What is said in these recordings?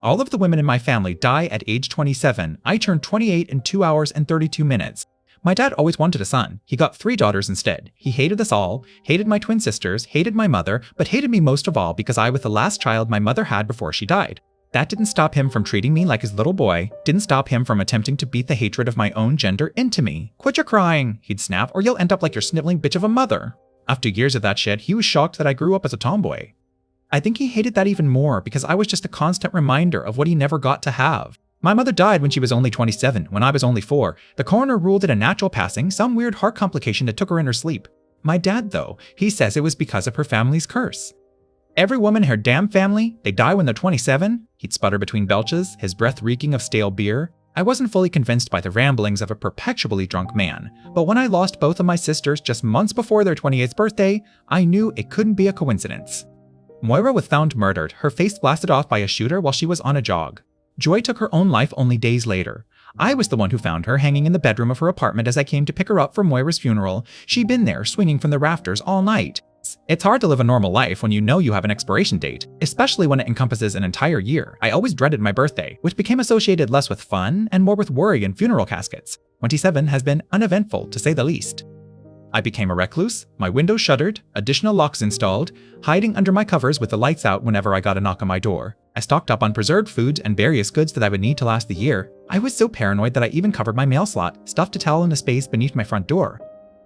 All of the women in my family die at age 27. I turned 28 in 2 hours and 32 minutes. My dad always wanted a son. He got 3 daughters instead. He hated us all, hated my twin sisters, hated my mother, but hated me most of all because I was the last child my mother had before she died. That didn't stop him from treating me like his little boy, didn't stop him from attempting to beat the hatred of my own gender into me. "Quit your crying," he'd snap, "or you'll end up like your sniveling bitch of a mother." After years of that shit, he was shocked that I grew up as a tomboy. I think he hated that even more because I was just a constant reminder of what he never got to have. My mother died when she was only 27, when I was only 4. The coroner ruled it a natural passing, some weird heart complication that took her in her sleep. My dad, though, he says it was because of her family's curse. "Every woman in her damn family, they die when they're 27, he'd sputter between belches, his breath reeking of stale beer. I wasn't fully convinced by the ramblings of a perpetually drunk man, but when I lost both of my sisters just months before their 28th birthday, I knew it couldn't be a coincidence. Moira was found murdered, her face blasted off by a shooter while she was on a jog. Joy took her own life only days later. I was the one who found her hanging in the bedroom of her apartment as I came to pick her up for Moira's funeral. She'd been there, swinging from the rafters all night. It's hard to live a normal life when you know you have an expiration date, especially when it encompasses an entire year. I always dreaded my birthday, which became associated less with fun and more with worry and funeral caskets. 27 has been uneventful, to say the least. I became a recluse, my windows shuttered, additional locks installed, hiding under my covers with the lights out whenever I got a knock on my door. I stocked up on preserved foods and various goods that I would need to last the year. I was so paranoid that I even covered my mail slot, stuffed a towel in a space beneath my front door.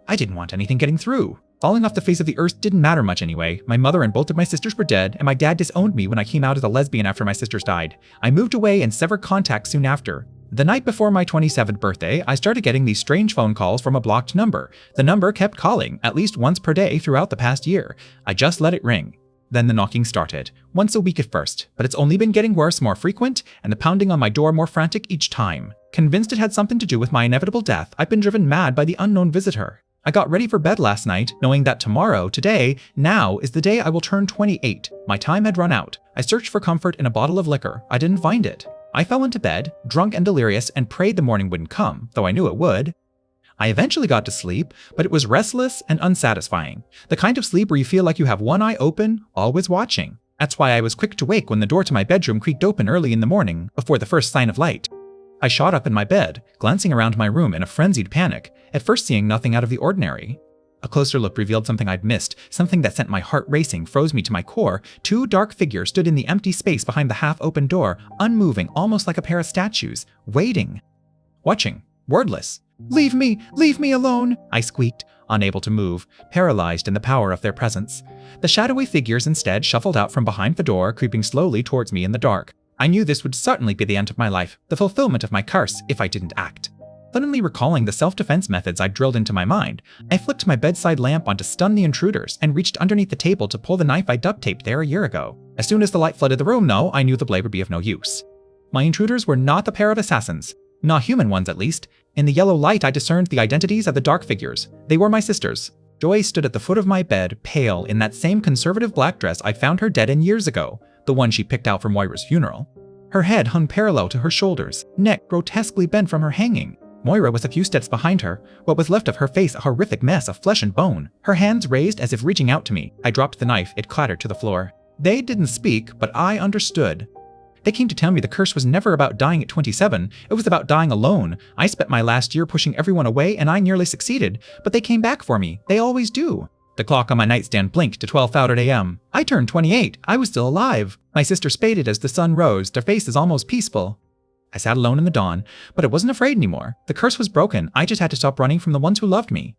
I didn't want anything getting through. Falling off the face of the earth didn't matter much anyway. My mother and both of my sisters were dead, and my dad disowned me when I came out as a lesbian after my sisters died. I moved away and severed contact soon after. The night before my 27th birthday, I started getting these strange phone calls from a blocked number. The number kept calling, at least once per day throughout the past year. I just let it ring. Then the knocking started. Once a week at first, but it's only been getting worse, more frequent, and the pounding on my door more frantic each time. Convinced it had something to do with my inevitable death, I've been driven mad by the unknown visitor. I got ready for bed last night, knowing that tomorrow, today, now is the day I will turn 28. My time had run out. I searched for comfort in a bottle of liquor. I didn't find it. I fell into bed, drunk and delirious, and prayed the morning wouldn't come, though I knew it would. I eventually got to sleep, but it was restless and unsatisfying. The kind of sleep where you feel like you have one eye open, always watching. That's why I was quick to wake when the door to my bedroom creaked open early in the morning, before the first sign of light. I shot up in my bed, glancing around my room in a frenzied panic, at first seeing nothing out of the ordinary. A closer look revealed something I'd missed, something that sent my heart racing, froze me to my core. 2 dark figures stood in the empty space behind the half-open door, unmoving, almost like a pair of statues, waiting. Watching, wordless. Leave me alone," I squeaked, unable to move, paralyzed in the power of their presence. The shadowy figures instead shuffled out from behind the door, creeping slowly towards me in the dark. I knew this would certainly be the end of my life, the fulfillment of my curse, if I didn't act. Suddenly recalling the self-defense methods I'd drilled into my mind, I flicked my bedside lamp on to stun the intruders and reached underneath the table to pull the knife I duct-taped there a year ago. As soon as the light flooded the room, though, I knew the blade would be of no use. My intruders were not the pair of assassins. Not human ones, at least. In the yellow light, I discerned the identities of the dark figures. They were my sisters. Joy stood at the foot of my bed, pale, in that same conservative black dress I found her dead in years ago, the one she picked out for Moira's funeral. Her head hung parallel to her shoulders, neck grotesquely bent from her hanging. Moira was a few steps behind her, what was left of her face a horrific mess of flesh and bone. Her hands raised as if reaching out to me. I dropped the knife, it clattered to the floor. They didn't speak, but I understood. They came to tell me the curse was never about dying at 27, it was about dying alone. I spent my last year pushing everyone away and I nearly succeeded, but they came back for me. They always do. The clock on my nightstand blinked to 12:00 a.m. I turned 28. I was still alive. My sister spaded as the sun rose, their faces almost peaceful. I sat alone in the dawn, but I wasn't afraid anymore. The curse was broken. I just had to stop running from the ones who loved me.